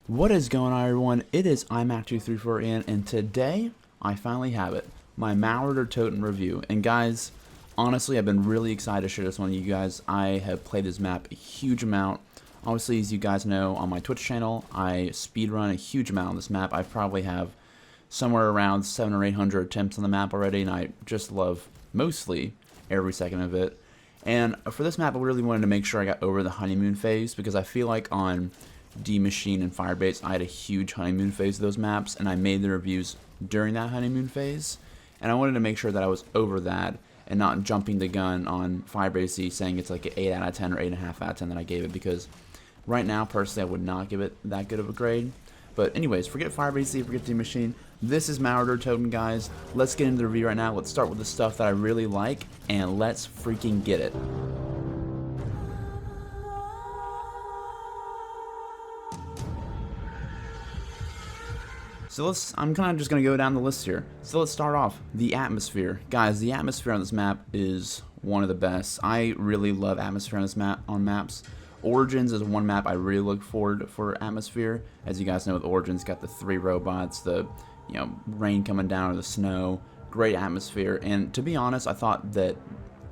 What is going on, everyone? It is iMac234 and today I finally have it, my Manglers Toten review. And guys, honestly, I've been really excited to share this one with you guys. I have played this map a huge amount. Obviously, as you guys know, on my Twitch channel, I speedrun a huge amount on this map. I probably have somewhere around 700 or 800 attempts on the map already, and I just love mostly every second of it. And for this map, I really wanted to make sure I got over the honeymoon phase, because I feel like on D Machine and Firebase, I had a huge honeymoon phase of those maps, and I made the reviews during that honeymoon phase, and I wanted to make sure that I was over that and not jumping the gun on Firebase saying it's like an 8 out of 10 or 8.5 out of 10 that I gave it, because right now, personally, I would not give it that good of a grade. But anyways, forget Firebase, forget D Machine. This is Manglers Toten, guys. Let's get into the review right now. Let's start with the stuff that I really like, and let's freaking get it. So I'm kind of just going to go down the list here. So let's start off. The atmosphere. Guys, the atmosphere on this map is one of the best. I really love atmosphere on this map, on maps. Origins is one map I really look forward for atmosphere. As you guys know, with Origins, got the 3 robots, the rain coming down or the snow. Great atmosphere. And to be honest, I thought that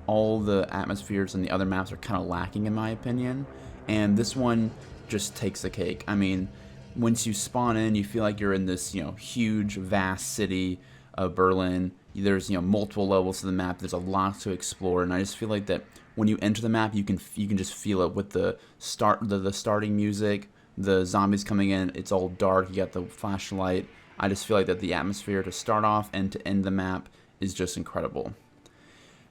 all the atmospheres in the other maps are kind of lacking in my opinion. And this one just takes the cake. I mean, once you spawn in, you feel like you're in this, huge, vast city of Berlin. There's, multiple levels to the map. There's a lot to explore, and I just feel like that when you enter the map, you can just feel it with the starting music, the zombies coming in. It's all dark. You got the flashlight. I just feel like that the atmosphere to start off and to end the map is just incredible.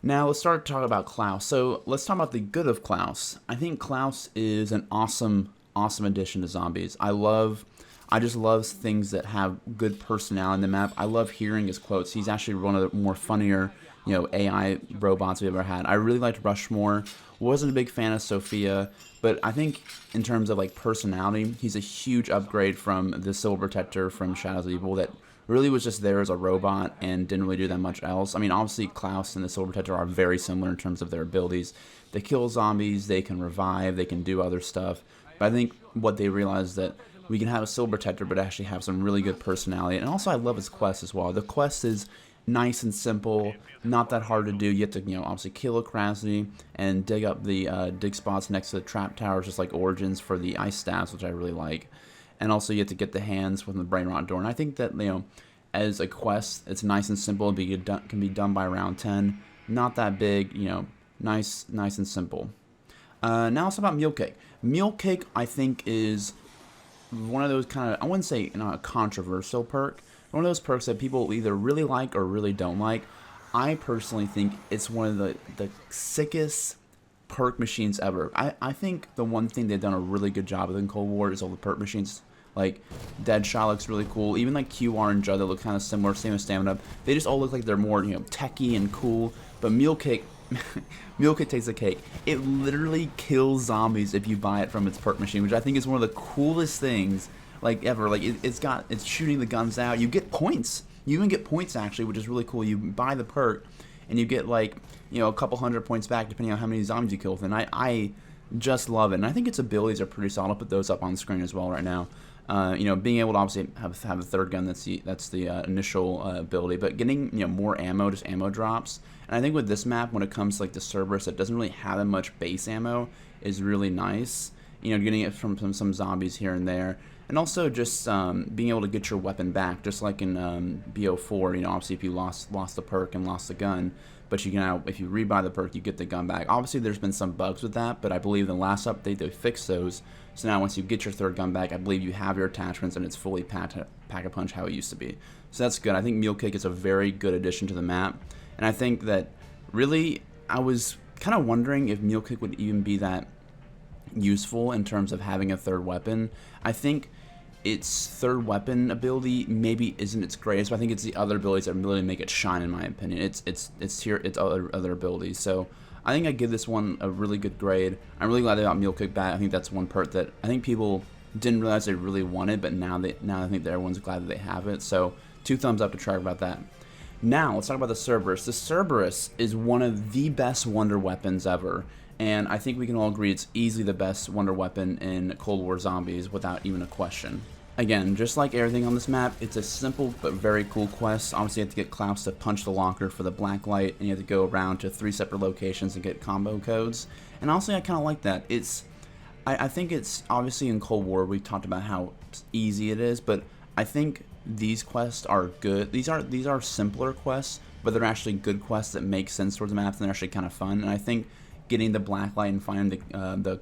Now let's start talking about Klaus. So let's talk about the good of Klaus. I think Klaus is an awesome addition to zombies. I just love things that have good personality in the map. I love hearing his quotes. He's actually one of the more funnier, AI robots we've ever had. I really liked Rushmore. Wasn't a big fan of Sophia, but I think in terms of like personality, he's a huge upgrade from the Civil Protector from Shadows of Evil that really was just there as a robot and didn't really do that much else. I mean, obviously Klaus and the Civil Protector are very similar in terms of their abilities. They kill zombies, they can revive, they can do other stuff. But I think what they realized is that we can have a Civil Protector but actually have some really good personality. And also I love his quest as well. The quest is nice and simple, not that hard to do. You have to, obviously kill a Krasny and dig up the dig spots next to the trap towers, just like Origins for the ice staffs, which I really like. And also you have to get the hands from the brain rot door. And I think that, as a quest, it's nice and simple. Can be done by round 10. Not that big, nice and simple. Now let's talk about Mule Cake. Mule Cake, I think, is one of those kind of, I wouldn't say a controversial perk, one of those perks that people either really like or really don't like. I personally think it's one of the sickest perk machines ever. I think the one thing they've done a really good job with in Cold War is all the perk machines. Like Deadshot looks really cool. Even like QR and Judd that look kind of similar, same as Stamina. They just all look like they're more techy and cool. But Mule Cake, Mule Cake takes the cake. It literally kills zombies if you buy it from its perk machine, which I think is one of the coolest things like ever. Like it's shooting the guns out. You get points. You even get points actually, which is really cool. You buy the perk and you get like a couple hundred points back depending on how many zombies you kill with. And I just love it. And I think its abilities are pretty solid. I'll put those up on the screen as well right now. Being able to obviously have a third gun, that's the initial ability, but getting more ammo, just ammo drops. And I think with this map, when it comes to like the Cerberus, that doesn't really have that much base ammo, is really nice. Getting it from some zombies here and there, and also just being able to get your weapon back, just like in BO4. Obviously if you lost the perk and lost the gun, but you can now, if you rebuy the perk, you get the gun back. Obviously there's been some bugs with that, but I believe in the last update they fixed those. So now once you get your third gun back, I believe you have your attachments and it's fully pack-a-punch how it used to be. So that's good. I think Mule Cake is a very good addition to the map. And I think that really, I was kind of wondering if Mule Cake would even be that useful in terms of having a third weapon. I think its third weapon ability maybe isn't its greatest, but I think it's the other abilities that really make it shine, in my opinion. Its other abilities. So I think I give this one a really good grade. I'm really glad they got Mule Cake back. I think that's one perk that I think people didn't realize they really wanted, but now I think that everyone's glad that they have it. So 2 thumbs up to Trevor about that. Now let's talk about the Cerberus. The Cerberus is one of the best wonder weapons ever. and I think we can all agree it's easily the best wonder weapon in Cold War Zombies without even a question. Again, just like everything on this map, it's a simple but very cool quest. Obviously, you have to get Klaus to punch the locker for the black light, and you have to go around to 3 separate locations and get combo codes. And honestly, I kind of like that. I think it's, obviously in Cold War, we've talked about how easy it is, but I think these quests are good. These are simpler quests, but they're actually good quests that make sense towards the map, and they're actually kind of fun. And I think getting the black light and finding the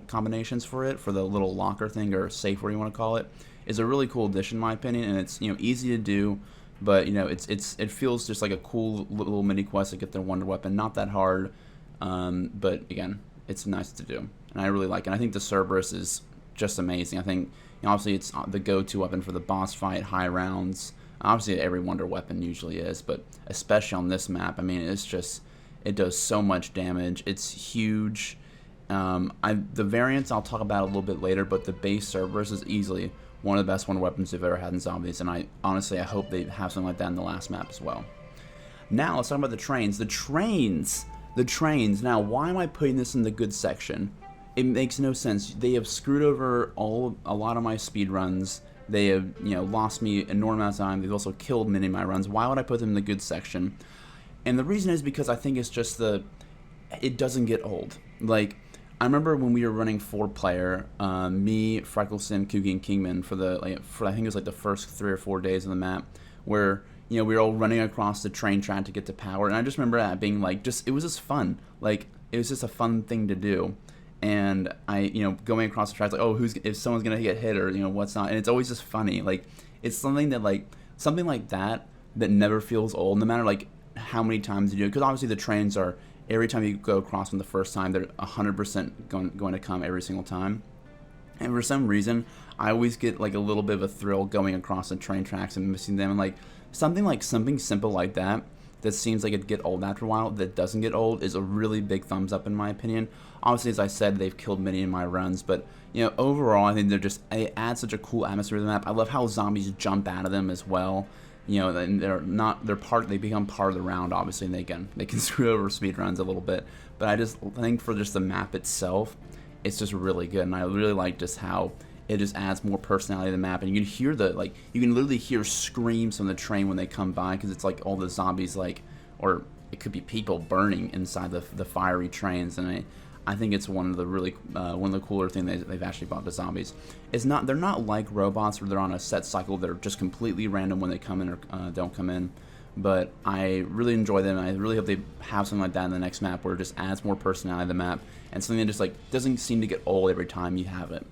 combinations for it, for the little locker thing or safe, where you want to call it, is a really cool addition in my opinion, and it's, you know, easy to do, but you know, it feels just like a cool little mini quest to get their wonder weapon. Not that hard, but again, it's nice to do, and I really like it. I think the Cerberus is just amazing. I think, you know, obviously it's the go-to weapon for the boss fight, high rounds. Obviously every wonder weapon usually is, but especially on this map, I mean, it does so much damage. It's huge. The variants I'll talk about a little bit later, but the base Cerberus is easily one of the best wonder weapons they've ever had in Zombies, and I hope they have something like that in the last map as well. Now let's talk about the trains. The trains. Now, why am I putting this in the good section? It makes no sense. They have screwed over a lot of my speed runs. They have, you know, lost me an enormous amount of time. They've also killed many of my runs. Why would I put them in the good section? And the reason is because I think it's just it doesn't get old. Like, I remember when we were running 4-player, me, Freckleson, Kugi, and Kingman for I think it was like the first 3 or 4 days of the map, where, you know, we were all running across the train track to get to power, and I just remember that being like, it was just fun. Like, it was just a fun thing to do, and you know, going across the tracks, like, oh, if someone's gonna get hit, or, you know, what's not, and it's always just funny. Like, it's something like that never feels old, no matter like how many times you do it, because obviously the trains are, every time you go across them the first time, they're 100% going to come every single time. And for some reason, I always get like a little bit of a thrill going across the train tracks and missing them. And like something simple like that seems like it'd get old after a while, that doesn't get old, is a really big thumbs up in my opinion. Obviously, as I said, they've killed many in my runs, but, you know, overall, I think they add such a cool atmosphere to the map. I love how zombies jump out of them as well. You know, and they become part of the round, obviously, and they can screw over speedruns a little bit. But I just think for just the map itself, it's just really good, and I really like just how it just adds more personality to the map. And you can hear you can literally hear screams from the train when they come by, because it's like all the zombies, like, or it could be people burning inside the fiery trains, and I think it's one of the cooler things they've actually brought to Zombies. They're not like robots where they're on a set cycle. They're just completely random when they come in or don't come in. But I really enjoy them, and I really hope they have something like that in the next map, where it just adds more personality to the map, and something that just like doesn't seem to get old every time you have it.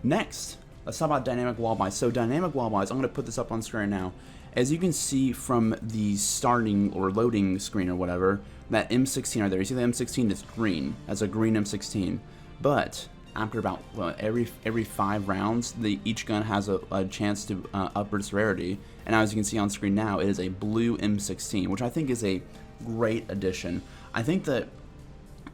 Next, let's talk about dynamic wall buys. So dynamic wall buys, I'm going to put this up on screen now. As you can see from the starting or loading screen or whatever, that M16 right there, you see the M16 is green. That's a green M16. But after about every 5 rounds, each gun has a chance to up its rarity. And as you can see on screen now, it is a blue M16, which I think is a great addition. I think that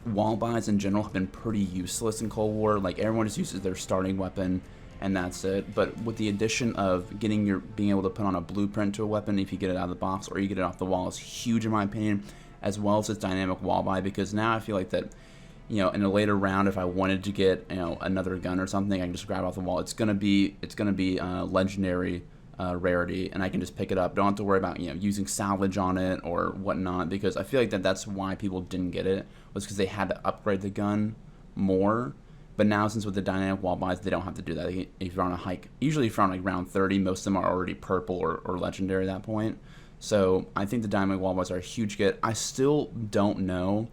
wall buys in general have been pretty useless in Cold War. Like, everyone just uses their starting weapon, and that's it. But with the addition of being able to put on a blueprint to a weapon if you get it out of the box or you get it off the wall, is huge in my opinion, as well as its dynamic wall buy, because now I feel like that, you know, in a later round, if I wanted to get, you know, another gun or something, I can just grab it off the wall. It's gonna be legendary rarity, and I can just pick it up. Don't have to worry about, you know, using salvage on it or whatnot, because I feel like that's why people didn't get it, was because they had to upgrade the gun more. But now, since with the dynamic wall buys, they don't have to do that. If you're on a hike, usually if you're on like round 30, most of them are already purple or legendary at that point. So I think the dynamic wall buys are a huge get. I still don't know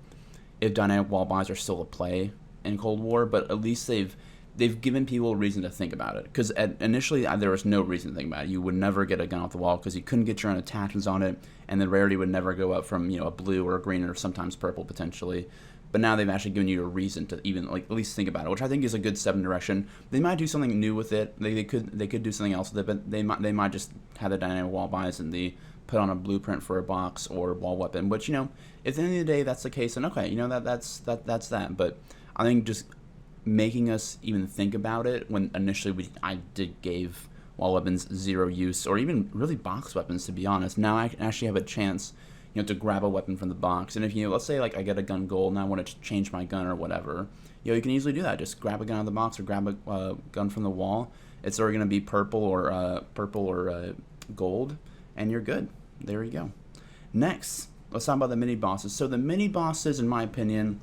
if dynamic wall buys are still a play in Cold War, but at least they've given people a reason to think about it. Because initially there was no reason to think about it. You would never get a gun off the wall because you couldn't get your own attachments on it, and the rarity would never go up from, you know, a blue or a green or sometimes purple potentially. But now they've actually given you a reason to even, like, at least think about it, which I think is a good step in direction. They might do something new with it. They could do something else with it, but they might just have the dynamic wall buys and the put on a blueprint for a box or wall weapon. Which, you know, if at the end of the day that's the case, then okay, you know, that's that. But I think just making us even think about it, when initially I gave wall weapons zero use, or even really box weapons, to be honest. Now I actually have a chance, to grab a weapon from the box. And if let's say like I get a gun gold and I want to change my gun or whatever, you can easily do that. Just grab a gun out of the box or grab a gun from the wall. It's already going to be purple or gold, and you're good. There you go. Next, let's talk about the mini bosses. So the mini bosses, in my opinion,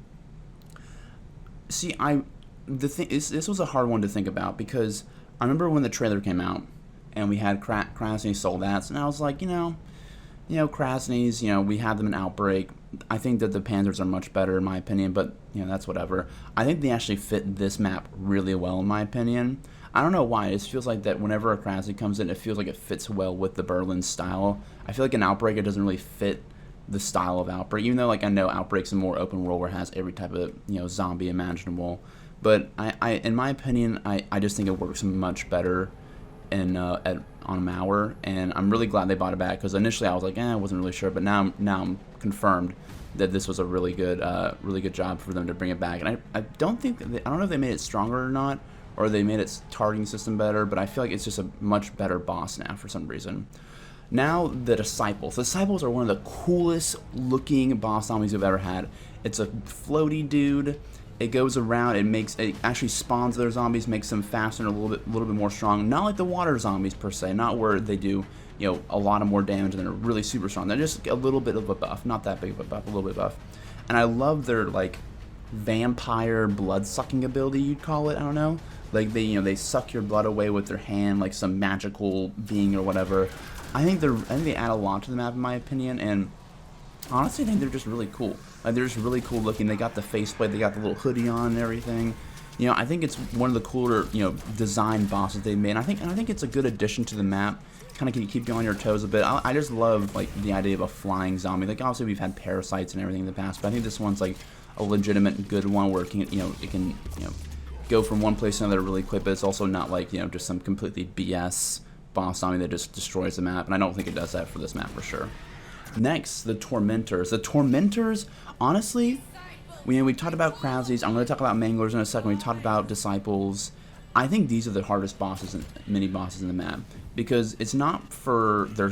this was a hard one to think about, because I remember when the trailer came out and we had Krasny Soldats, and I was like, Krasny's, we have them in Outbreak. I think that the Panzers are much better in my opinion, but that's whatever. I think they actually fit this map really well in my opinion. I don't know why. It just feels like that whenever a Krasny comes in, it feels like it fits well with the Berlin style. I feel like in Outbreak it doesn't really fit the style of Outbreak, even though like I know Outbreak's a more open world where it has every type of zombie imaginable. But I in my opinion, I just think it works much better on Mauer, and I'm really glad they bought it back, because initially I was like, I wasn't really sure, but now I'm confirmed that this was a really good job for them to bring it back. And I don't know if they made it stronger or not, or they made its targeting system better, but I feel like it's just a much better boss now for some reason. Now the Disciples. The Disciples are one of the coolest looking boss zombies we've ever had. It's a floaty dude. It goes around, it actually spawns other zombies, makes them faster and a little bit more strong. Not like the water zombies per se, not where they do a lot of more damage and they're really super strong. They're just a little bit of a buff, not that big of a buff, a little bit buff. And I love their like vampire blood sucking ability, you'd call it. I don't know. Like they suck your blood away with their hand, like some magical being or whatever. I think they add a lot to the map in my opinion, and honestly I think they're just really cool. Like they're just really cool looking. They got the faceplate, they got the little hoodie on and everything. I think it's one of the cooler design bosses they made. And I think it's a good addition to the map. Kind of keep you on your toes a bit. I just love like the idea of a flying zombie. Like obviously we've had parasites and everything in the past, but I think this one's like a legitimate good one where it can go from one place to another really quick, but it's also not like just some completely BS boss zombie that just destroys the map, and I don't think it does that for this map for sure. Next, the Tormentors. The Tormentors, honestly, we talked about Krasny's. I'm going to talk about Manglers in a second. We talked about Disciples. I think these are the hardest bosses, mini bosses in the map, because it's not for their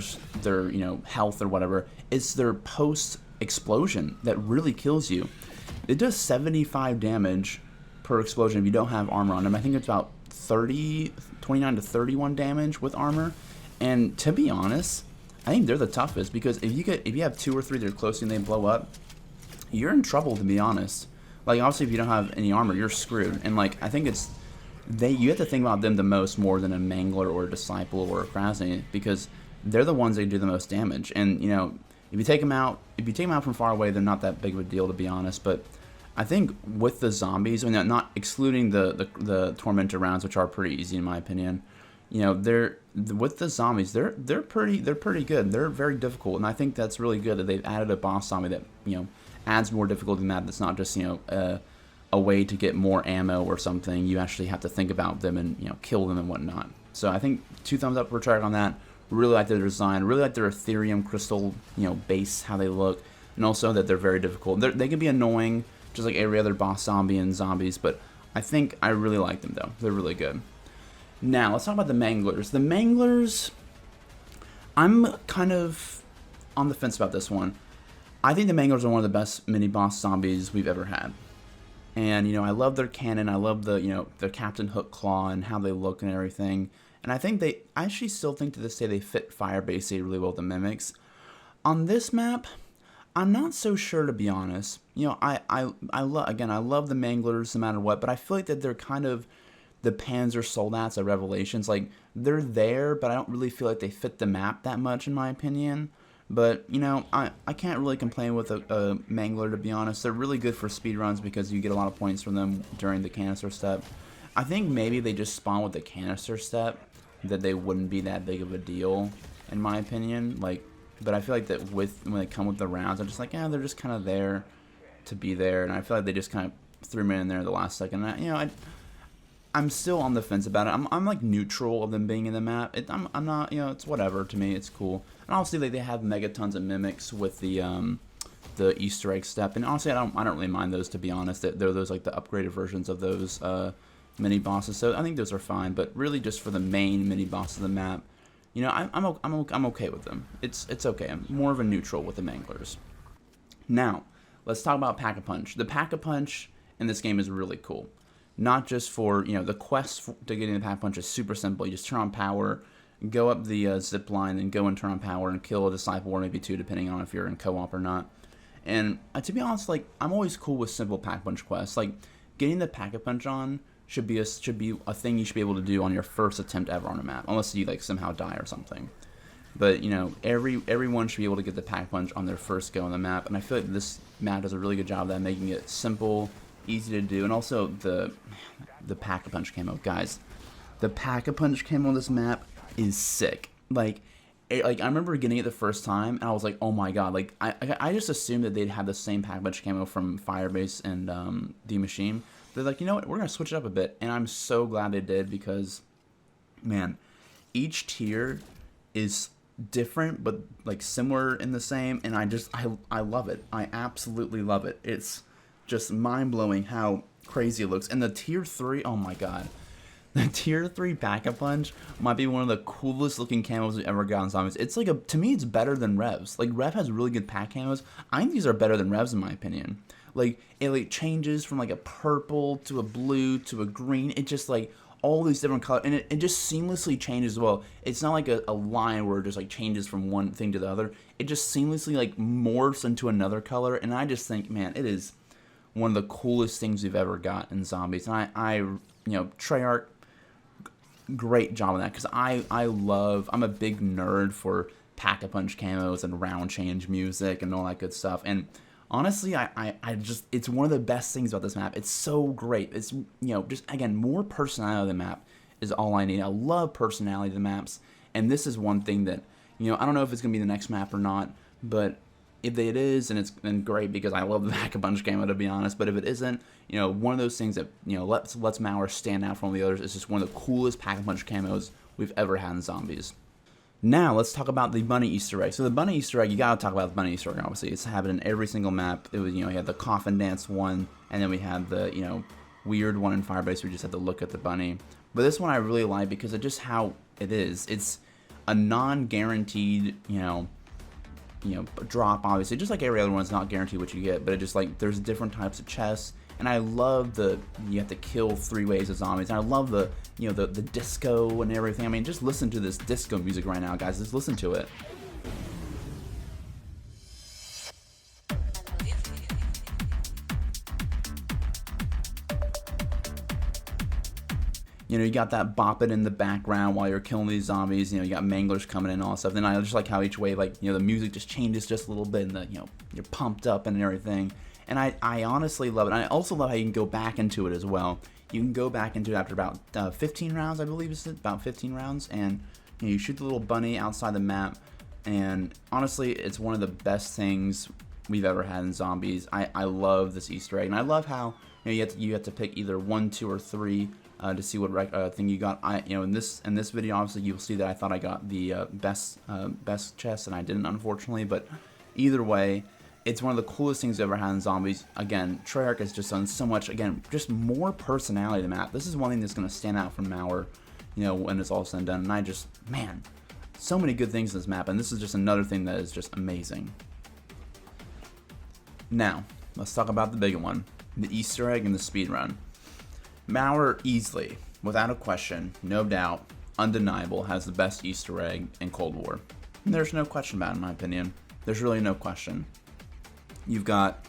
health or whatever. It's their post explosion that really kills you. It does 75 damage per explosion if you don't have armor on them. I think it's about 29 to 31 damage with armor. And to be honest, I think they're the toughest, because if you have 2 or 3 that are close and they blow up, you're in trouble, to be honest. Like obviously if you don't have any armor, you're screwed. And like I think you have to think about them the most more than a Mangler or a Disciple or a Krasny, because they're the ones that do the most damage. And if you take them out from far away, they're not that big of a deal, to be honest. But I think with the zombies, not excluding the Tormentor rounds, which are pretty easy in my opinion, with the zombies, they're pretty good. They're very difficult, and I think that's really good that they've added a boss zombie that adds more difficulty in that. That's not just a way to get more ammo or something. You actually have to think about them and kill them and whatnot. So I think 2 thumbs up for Treyarch on that. Really like their design. Really like their Ethereum crystal base, how they look, and also that they're very difficult. They can be annoying, just like every other boss zombie and zombies, but I really like them though. They're really good. Now, let's talk about the Manglers. The Manglers, I'm kind of on the fence about this one. I think the Manglers are one of the best mini-boss zombies we've ever had. And, I love their cannon. I love their Captain Hook Claw and how they look and everything. And I actually still think to this day they fit Firebase really well with the Mimics. On this map, I'm not so sure, to be honest. I love the Manglers no matter what, but I feel like that they're kind of the Panzer Soldats of Revelations. Like, they're there, but I don't really feel like they fit the map that much, in my opinion. But, I can't really complain with a Mangler, to be honest. They're really good for speedruns because you get a lot of points from them during the canister step. I think maybe they just spawn with the canister step, that they wouldn't be that big of a deal, in my opinion. But I feel like that when they come with the rounds, I'm just like, they're just kind of there to be there. And I feel like they just kind of threw me in there at the last second. And I'm still on the fence about it. I'm like neutral of them being in the map. I'm not, it's whatever to me. It's cool. And honestly, they have megatons of mimics with the Easter egg step. And honestly, I don't really mind those, to be honest. They're those like the upgraded versions of those mini bosses. So I think those are fine. But really, just for the main mini boss of the map, you know, I'm okay with them. It's okay. I'm more of a neutral with the Manglers. Now, let's talk about Pack-a-Punch. The Pack-a-Punch in this game is really cool. Not just for, you know, the quest to getting the Pack-a-Punch is super simple. You just turn on power, go up the zip line, and go and turn on power and kill a disciple or maybe two, depending on if you're in co-op or not. And to be honest, like, I'm always cool with simple Pack-a-Punch quests. Like, getting the Pack-a-Punch on should be a thing you should be able to do on your first attempt ever on a map, unless you like somehow die or something. But you know, everyone should be able to get the Pack-a-Punch on their first go on the map, and I feel like this map does a really good job of that, making it simple, easy to do, and also the Pack-a-Punch camo, guys. The Pack-a-Punch camo on this map is sick. Like I remember getting it the first time, and I was like, oh my god! Like I just assumed that they'd have the same Pack-a-Punch camo from Firebase and The Machine. They're like, you know what, we're going to switch it up a bit. And I'm so glad they did because, man, each tier is different but, like, similar in the same. And I love it. I absolutely love it. It's just mind-blowing how crazy it looks. And the tier 3, oh my god. The tier 3 Pack-a-Punch might be one of the coolest looking camos we've ever got in zombies. It's like to me, it's better than Rev's. Like, Rev has really good pack camos. I think these are better than Rev's in my opinion. Like, it like changes from like a purple to a blue to a green. It just like all these different colors, and it just seamlessly changes as well. It's not like a line where it just like changes from one thing to the other. It just seamlessly like morphs into another color, and I just think, man, it is one of the coolest things we've ever got in zombies. And I you know, Treyarch, great job on that, because I'm a big nerd for Pack-a-Punch camos and round change music and all that good stuff. And honestly, I just, it's one of the best things about this map. It's so great. It's, you know, just, again, more personality of the map is all I need. I love personality of the maps, and this is one thing that, you know, I don't know if it's going to be the next map or not, but if it is, then great, because I love the Pack-a-Punch camo, to be honest. But if it isn't, you know, one of those things that, you know, lets Manglers stand out from all the others. It's just one of the coolest Pack-a-Punch camos we've ever had in zombies. Now, let's talk about the bunny Easter egg. So the bunny Easter egg, you gotta talk about the bunny Easter egg, obviously. It's happened in every single map. It was, you know, you had the coffin dance one, and then we had the, you know, weird one in Firebase where you just had to look at the bunny. But this one I really like because of just how it is. It's a non-guaranteed, you know, drop, obviously. Just like every other one, it's not guaranteed what you get, but it just, like, there's different types of chests. And I love you have to kill 3 waves of zombies. And I love the, you know, the disco and everything. I mean, just listen to this disco music right now, guys. Just listen to it. You know, you got that bopping in the background while you're killing these zombies. You know, you got Manglers coming in and all that stuff. Then I just like how each wave, like, you know, the music just changes just a little bit, and the, you know, you're pumped up and everything. And I honestly love it. And I also love how you can go back into it as well. You can go back into it after about 15 rounds, I believe it's about 15 rounds. And you know, you shoot the little bunny outside the map. And honestly, it's one of the best things we've ever had in zombies. I love this Easter egg. And I love how, you know, you have to pick either 1, 2, or 3 to see what thing you got. You know, in this video, obviously, you'll see that I thought I got the best chest, and I didn't, unfortunately. But either way, it's one of the coolest things I've ever had in zombies. Again, Treyarch has just done so much. Again, just more personality to the map. This is one thing that's going to stand out from Mauer, you know, when it's all said and done. And I just, man, so many good things in this map. And this is just another thing that is just amazing. Now, let's talk about the big one. The Easter egg and the speed run. Mauer easily, without a question, no doubt, undeniable, has the best Easter egg in Cold War. And there's no question about it, in my opinion. There's really no question. You've got,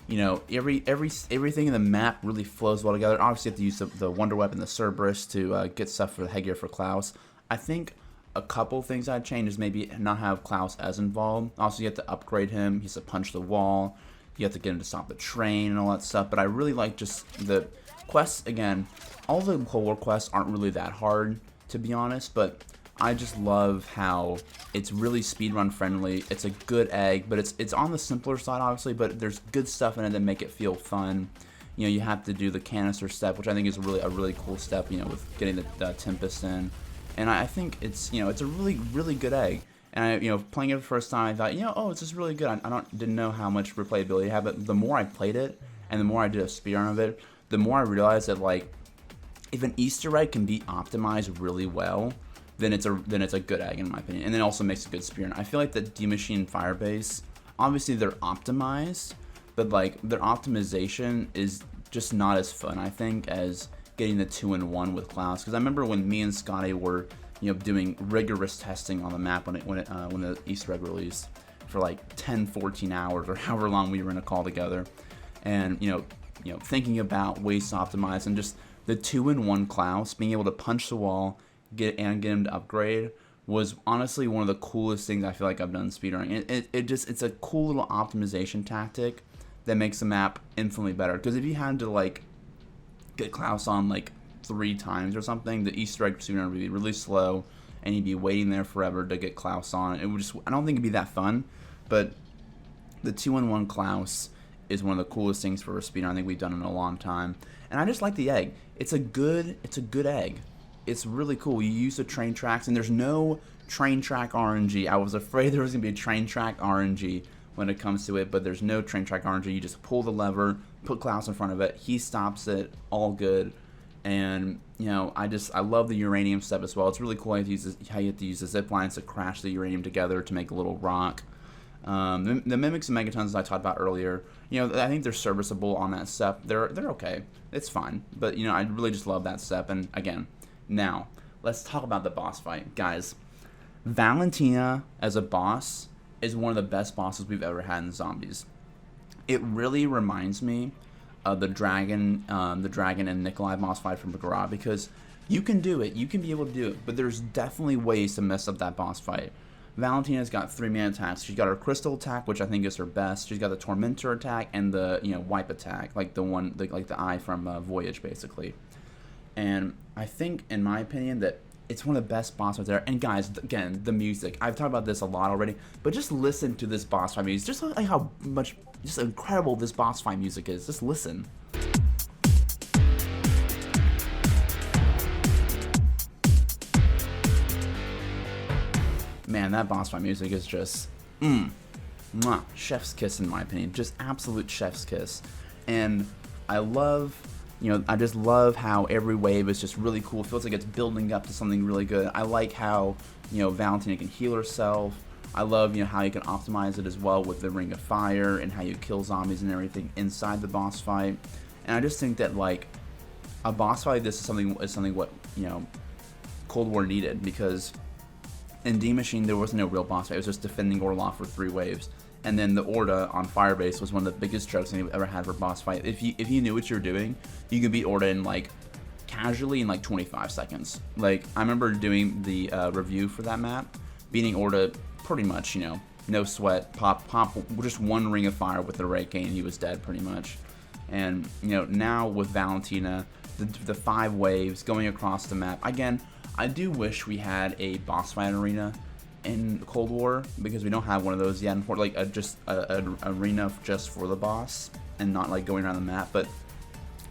you know, everything in the map really flows well together. Obviously, you have to use the Wonder Weapon, the Cerberus, to get stuff for the headgear for Klaus. I think a couple things I'd change is maybe not have Klaus as involved. Also, you have to upgrade him. He has to punch the wall. You have to get him to stop the train and all that stuff. But I really like just the quests. Again, all the Cold War quests aren't really that hard, to be honest, but I just love how it's really speedrun friendly. It's a good egg, but it's on the simpler side, obviously, but there's good stuff in it that make it feel fun. You know, you have to do the canister step, which I think is a really cool step, you know, with getting the Tempest in. And I think it's, you know, it's a really good egg. And I, you know, playing it for the first time, I thought, you know, oh, it's just really good. I didn't know how much replayability it had, but the more I played it and the more I did a speedrun of it, the more I realized that, like, if an Easter egg can be optimized really well, then it's a good egg in my opinion, and then also makes a good spear. And I feel like the D Machine Firebase, obviously they're optimized, but like their optimization is just not as fun, I think, as getting the 2-in-1 with Klaus. Because I remember when me and Scotty were, doing rigorous testing on the map when the Easter egg released for like 10, 14 hours or however long we were in a call together, and thinking about ways to optimize, and just the 2-in-1 Klaus being able to punch the wall, get him to upgrade was honestly one of the coolest things I feel like I've done in speedrunning. It's a cool little optimization tactic that makes the map infinitely better. Because if you had to like get Klaus on like 3 times or something, the Easter egg speedrun would be really slow, and you'd be waiting there forever to get Klaus on. It would just, I don't think it'd be that fun, but the 2-in-1 Klaus is one of the coolest things for a speedrun I think we've done in a long time. And I just like the egg. It's a good egg. It's really cool. You use the train tracks, and there's no train track RNG. I was afraid there was going to be a train track RNG when it comes to it, but there's no train track RNG. You just pull the lever, put Klaus in front of it, he stops it, all good. And, I love the uranium step as well. It's really cool how you have to use the zip lines to crash the uranium together to make a little rock. The Mimics and Megatons, as I talked about earlier, I think they're serviceable on that step. They're okay. It's fine. But, I really just love that step. And, again, now, let's talk about the boss fight. Guys, Valentina as a boss is one of the best bosses we've ever had in Zombies. It really reminds me of the dragon and Nikolai boss fight from Bagheera, because you can do it. You can be able to do it. But there's definitely ways to mess up that boss fight. Valentina's got 3 main attacks. She's got her crystal attack, which I think is her best. She's got the Tormentor attack and the wipe attack, like the eye from Voyage, basically. And I think, in my opinion, that it's one of the best boss fights there. And guys, again, the music. I've talked about this a lot already, but just listen to this boss fight music. Just like how just incredible this boss fight music is. Just listen. Man, that boss fight music is just, chef's kiss in my opinion. Just absolute chef's kiss. And I just love how every wave is just really cool. It feels like it's building up to something really good. I like how, Valentina can heal herself. I love, how you can optimize it as well with the Ring of Fire and how you kill zombies and everything inside the boss fight. And I just think that, like, a boss fight like this is something what, Cold War needed, because in D Machine there was no real boss fight. It was just defending Orloff for 3 waves. And then the Orda on Firebase was one of the biggest jokes we've ever had for boss fight. If you knew what you were doing, you could beat Orda in like casually in like 25 seconds. Like, I remember doing the review for that map, beating Orda pretty much, no sweat, pop, just 1 Ring of Fire with the Ray Cane, he was dead pretty much. And now with Valentina, the 5 waves going across the map. Again, I do wish we had a boss fight arena in Cold War, because we don't have one of those yet. Like just an arena just for the boss and not like going around the map. But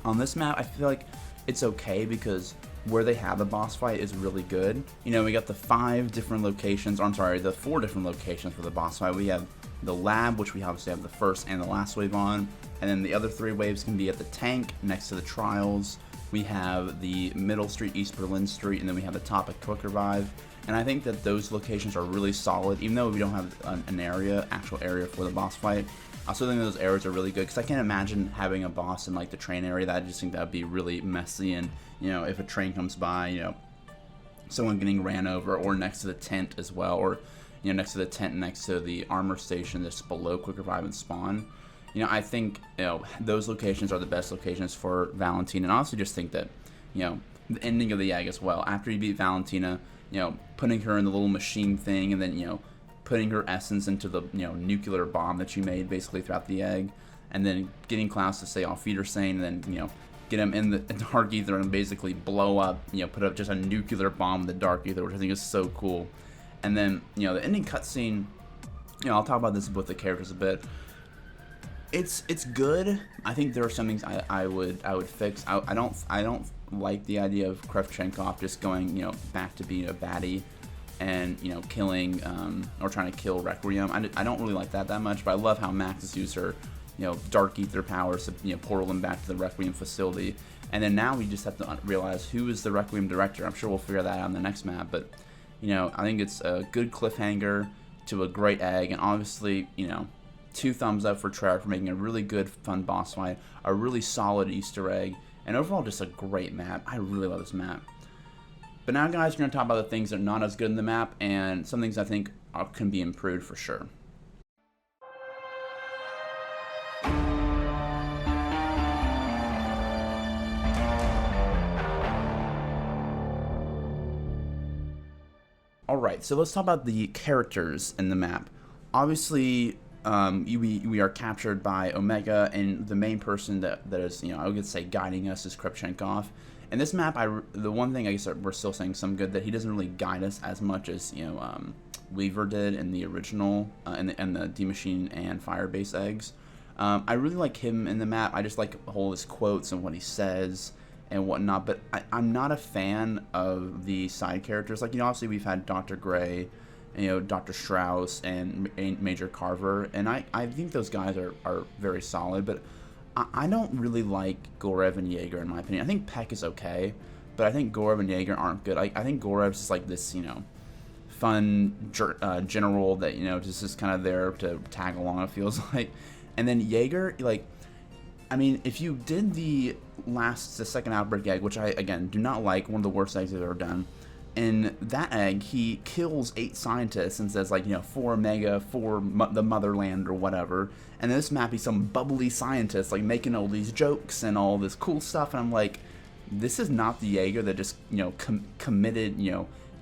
on this map, I feel like it's okay, because where they have the boss fight is really good. We got the 5 different locations, or I'm sorry, the 4 different locations for the boss fight. We have the lab, which we obviously have the first and the last wave on, and then the other 3 waves can be at the tank next to the trials. We have the Middle Street, East Berlin Street, and then we have the top at Quick Revive. And I think that those locations are really solid, even though we don't have an actual area for the boss fight. I still think those areas are really good, because I can't imagine having a boss in like the train area. I just think that would be really messy, and if a train comes by, someone getting ran over, or next to the tent as well, or next to the tent next to the armor station that's below Quick Revive and Spawn. I think those locations are the best locations for Valentina. And I also just think that the ending of the egg as well. After you beat Valentina, putting her in the little machine thing, and then putting her essence into the nuclear bomb that you made basically throughout the egg, and then getting Klaus to say "I'll feed her sane," and then get him in the dark ether and basically blow up, put up just a nuclear bomb in the dark ether, which I think is so cool. And then the ending cutscene. I'll talk about this with the characters a bit. It's good. I think there are some things I would fix. I don't like the idea of Kravchenkov just going back to being a baddie and killing or trying to kill Requiem. I don't really like that much, but I love how Max has used her dark ether powers to portal him back to the Requiem facility. And then now we just have to realize who is the Requiem director. I'm sure we'll figure that out on the next map, but I think it's a good cliffhanger to a great egg, and obviously, 2 thumbs up for Treyarch for making a really good, fun boss fight, a really solid Easter egg, and overall just a great map. I really love this map. But now, guys, we're going to talk about the things that are not as good in the map, and some things I think can be improved for sure. Alright, so let's talk about the characters in the map. Obviously, we are captured by Omega, and the main person that is, I would say, guiding us is Kripchenkov. In this map, the one thing I guess we're still saying some good, that he doesn't really guide us as much as, Weaver did in the original, and the D-Machine and Firebase eggs. I really like him in the map. I just like all his quotes and what he says and whatnot, but I'm not a fan of the side characters. Like, obviously we've had Dr. Gray, Dr. Strauss, and Major Carver, and I think those guys are very solid, but I don't really like Gorev and Jaeger, in my opinion. I think Peck is okay, but I think Gorev and Jaeger aren't good. I think Gorev's just like this, fun general that, just is kind of there to tag along, it feels like. And then Jaeger, like, I mean, if you did the second Outbreak egg, which I, again, do not like, one of the worst eggs I've ever done, in that egg, he kills 8 scientists and says, like, for Omega, for the motherland, or whatever. And in this map, he's some bubbly scientist, like, making all these jokes and all this cool stuff. And I'm like, this is not the Jaeger that just, committed,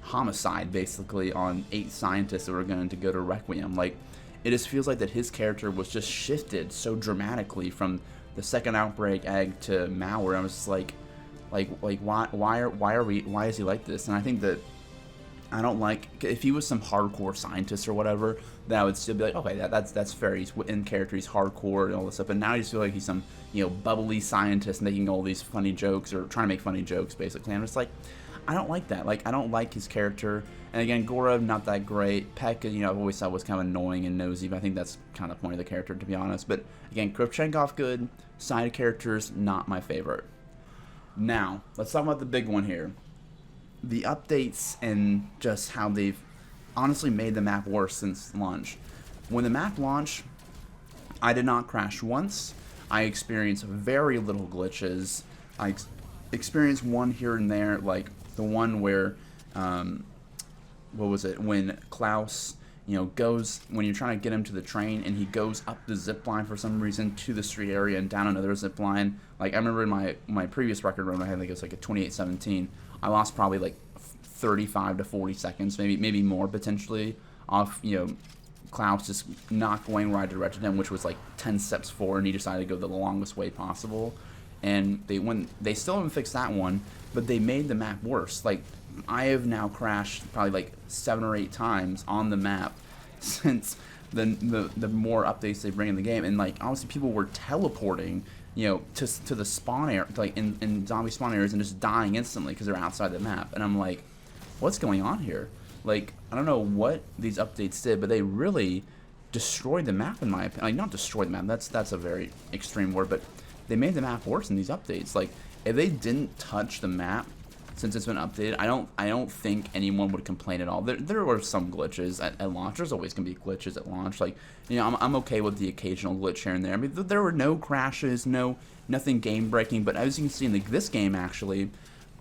homicide, basically, on 8 scientists that were going to go to Requiem. Like, it just feels like that his character was just shifted so dramatically from the second Outbreak egg to Malware. I was just like why is he like this? And I think that I don't like, if he was some hardcore scientist or whatever, then I would still be like, okay, that's fair. He's in character, he's hardcore and all this stuff. But now I just feel like he's some bubbly scientist making all these funny jokes, or trying to make funny jokes, basically. I'm just like, I don't like that. Like, I don't like his character. And again, Gorev, not that great. Peck, I've always thought was kind of annoying and nosy, but I think that's kind of the point of the character, to be honest. But again, Kripchenkov, good. Side characters, not my favorite. Now, let's talk about the big one here. The updates and just how they've honestly made the map worse since launch. When the map launched, I did not crash once. I experienced very little glitches. I experienced one here and there, like the one where, what was it? When Klaus, goes, when you're trying to get him to the train and he goes up the zip line for some reason to the street area and down another zip line. Like, I remember in my previous record run, I think it was like a 28-17. I lost probably like 35 to 40 seconds, maybe more potentially, off, Klaus just not going right direction him, which was like 10 steps forward, and he decided to go the longest way possible. And they still haven't fixed that one, but they made the map worse. Like, I have now crashed probably like 7 or 8 times on the map since the more updates they bring in the game. And like, honestly, people were teleporting, to the spawn area, like in zombie spawn areas, and just dying instantly because they're outside the map. And I'm like, what's going on here? Like, I don't know what these updates did, but they really destroyed the map, in my opinion. Like, not destroyed the map, that's a very extreme word, but they made the map worse in these updates. Like, if they didn't touch the map since it's been updated, I don't think anyone would complain at all. There were some glitches at launch. There's always gonna be glitches at launch. Like, I'm okay with the occasional glitch here and there. I mean, there were no crashes, nothing game breaking. But as you can see in this game, actually,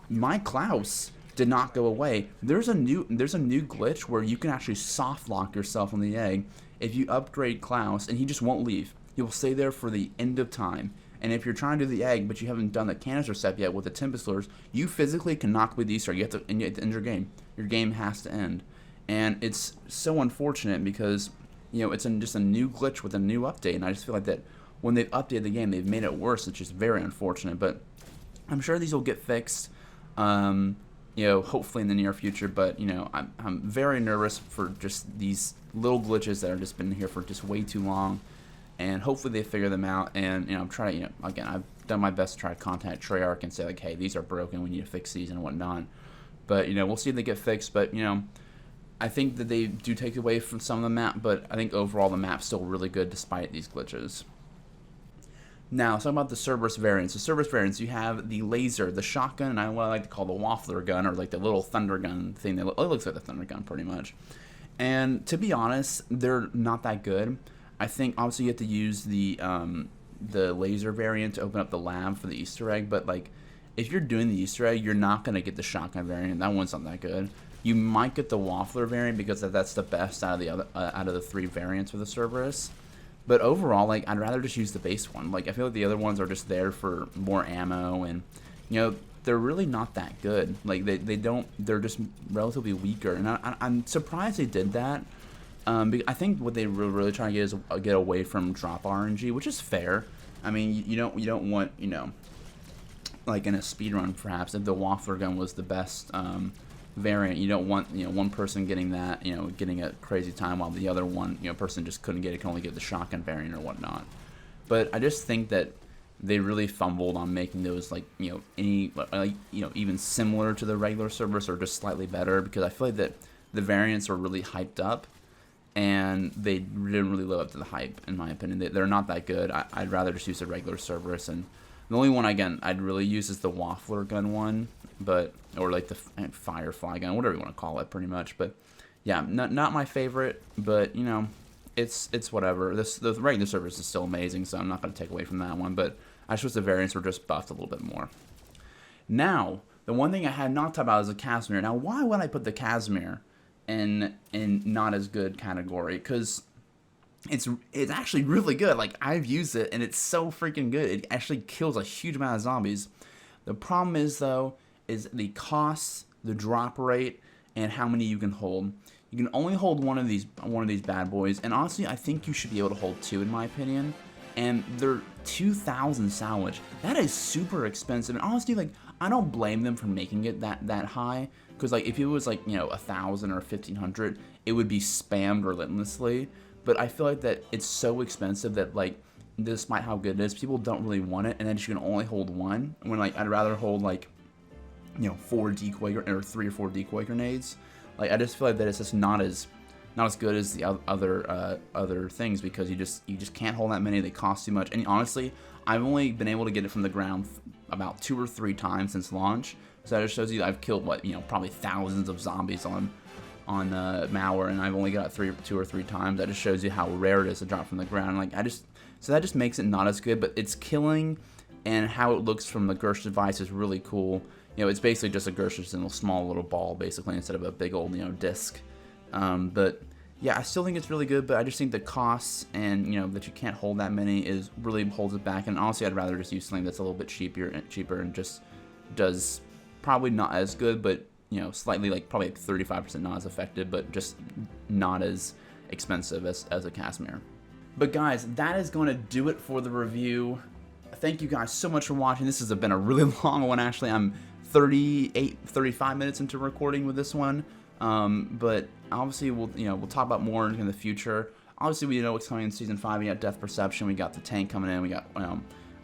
my Klaus did not go away. There's a new glitch where you can actually soft lock yourself on the egg if you upgrade Klaus, and he just won't leave. He will stay there for the end of time. And if you're trying to do the egg, but you haven't done the canister step yet with the Tempest Lures, you physically cannot complete the Easter egg. You have to end your game. Your game has to end. And it's so unfortunate because, it's just a new glitch with a new update. And I just feel like that when they've updated the game, they've made it worse. It's just very unfortunate. But I'm sure these will get fixed, hopefully in the near future. But, I'm very nervous for just these little glitches that have just been here for just way too long. And hopefully they figure them out. And, I'm trying to, again, I've done my best to try to contact Treyarch and say, like, hey, these are broken, we need to fix these and whatnot. But, we'll see if they get fixed. But, I think that they do take away from some of the map, but I think overall the map's still really good despite these glitches. Now, talking about the Cerberus Variants. The Cerberus Variants, you have the laser, the shotgun, and what I like to call the waffler gun, or like the little thunder gun thing. It looks like the thunder gun, pretty much. And to be honest, they're not that good. I think, obviously, you have to use the laser variant to open up the lab for the Easter egg, but, like, if you're doing the Easter egg, you're not going to get the shotgun variant. That one's not that good. You might get the waffler variant because that's the best out of the 3 variants with the Cerberus. But overall, like, I'd rather just use the base one. Like, I feel like the other ones are just there for more ammo, and, you know, they're really not that good. Like, they're just relatively weaker. And I'm surprised they did that. I think what they really trying to get is get away from drop RNG, which is fair. I mean, you don't want, you know, like in a speedrun, perhaps, if the waffler gun was the best variant, you don't want, you know, one person getting that, you know, getting a crazy time while the other one, you know, person just couldn't get it, can only get the shotgun variant or whatnot. But I just think that they really fumbled on making those, like, you know, even similar to the regular Cerberus or just slightly better, because I feel like that the variants are really hyped up and they didn't really live up to the hype, in my opinion. They're not that good. I'd rather just use the regular Cerberus, and the only one, again, I'd really use is the waffler gun one, or like the firefly gun, whatever you want to call it, pretty much. But yeah, not my favorite, but, you know, it's whatever. The regular Cerberus is still amazing, so I'm not going to take away from that one. But I just wish the variants were just buffed a little bit more. Now, the one thing I had not talked about is the Casimir. Now, why would I put the Casimir in not as good category? Because it's actually really good. Like, I've used it, and it's so freaking good. It actually kills a huge amount of zombies. The problem is, though, is the cost, the drop rate, and how many you can hold. You can only hold one of these bad boys, and honestly, I think you should be able to hold 2, in my opinion. And they're 2,000 salvage. That is super expensive. And honestly, like, I don't blame them for making it that high, because, like, if it was, like, you know, 1,000 or 1,500, it would be spammed relentlessly. But I feel like that it's so expensive that, like, despite how good it is, people don't really want it, and then you can only hold 1. When, like, I'd rather hold, like, you know, 4 decoy or 3 or 4 decoy grenades. Like, I just feel like that it's just not as good as the other things, because you just can't hold that many. They cost too much. And honestly, I've only been able to get it from the ground about 2 or 3 times since launch. So that just shows you that I've killed, what, you know, probably thousands of zombies on Malware, and I've only got it 2 or 3 times. That just shows you how rare it is to drop from the ground. Like, so that just makes it not as good, but it's killing, and how it looks from the Gersh device is really cool. You know, it's basically just a Gersh just in a small little ball, basically, instead of a big old, you know, disc. But yeah, I still think it's really good, but I just think the costs and, you know, that you can't hold that many really holds it back. And honestly, I'd rather just use something that's a little bit cheaper and just does probably not as good, but, you know, slightly, like, probably like 35% not as effective, but just not as expensive as a Casimir. But guys, that is going to do it for the review. Thank you guys so much for watching. This has been a really long one, actually. I'm 35 minutes into recording with this one. But obviously we'll talk about more in the future. Obviously, we know what's coming in Season 5. We got Death Perception, we got the tank coming in, we got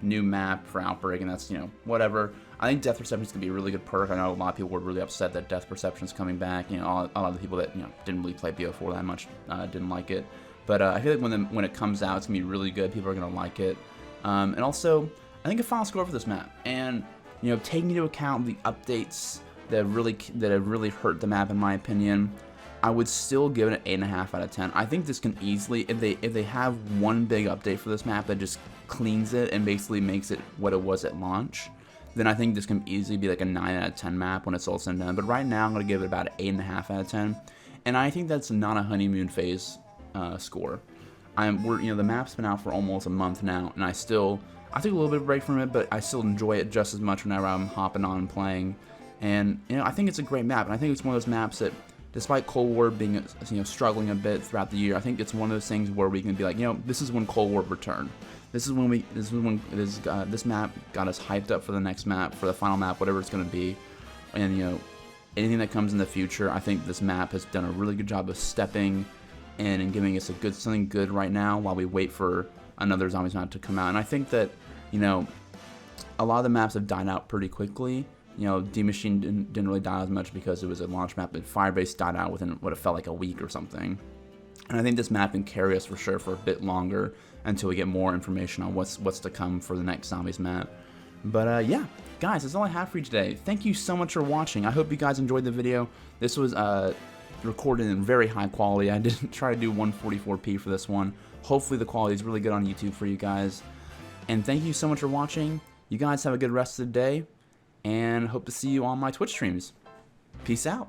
new map for Outbreak, and that's, you know, whatever. I think Death Perception is going to be a really good perk. I know a lot of people were really upset that Death Perception is coming back. You know, a lot of the people that, you know, didn't really play BO4 that much didn't like it. But I feel like when it comes out, it's going to be really good. People are going to like it. And also, I think a final score for this map. And, you know, taking into account the updates that have really hurt the map, in my opinion, I would still give it an 8.5 out of 10. I think this can easily, if they have one big update for this map that just cleans it and basically makes it what it was at launch, then I think this can easily be like a 9 out of 10 map when it's all said and done. But right now, I'm going to give it about an 8.5 out of 10. And I think that's not a honeymoon phase score. The map's been out for almost a month now, and I took a little bit of a break from it, but I still enjoy it just as much whenever I'm hopping on and playing. And, you know, I think it's a great map, and I think it's one of those maps that, despite Cold War being, you know, struggling a bit throughout the year, I think it's one of those things where we can be like, you know, this is when Cold War returned. This map got us hyped up for the next map, for the final map, whatever it's going to be. And, you know, anything that comes in the future, I think this map has done a really good job of stepping in and giving us something good right now while we wait for another Zombies map to come out. And I think that, you know, a lot of the maps have died out pretty quickly. You know, D-Machine didn't really die as much because it was a launch map, but Firebase died out within what it felt like a week or something. And I think this map can carry us for sure for a bit longer until we get more information on what's to come for the next Zombies map. But yeah, guys, that's all I have for you today. Thank you so much for watching. I hope you guys enjoyed the video. This was recorded in very high quality. I didn't try to do 144p for this one. Hopefully the quality is really good on YouTube for you guys. And thank you so much for watching. You guys have a good rest of the day, and hope to see you on my Twitch streams. Peace out.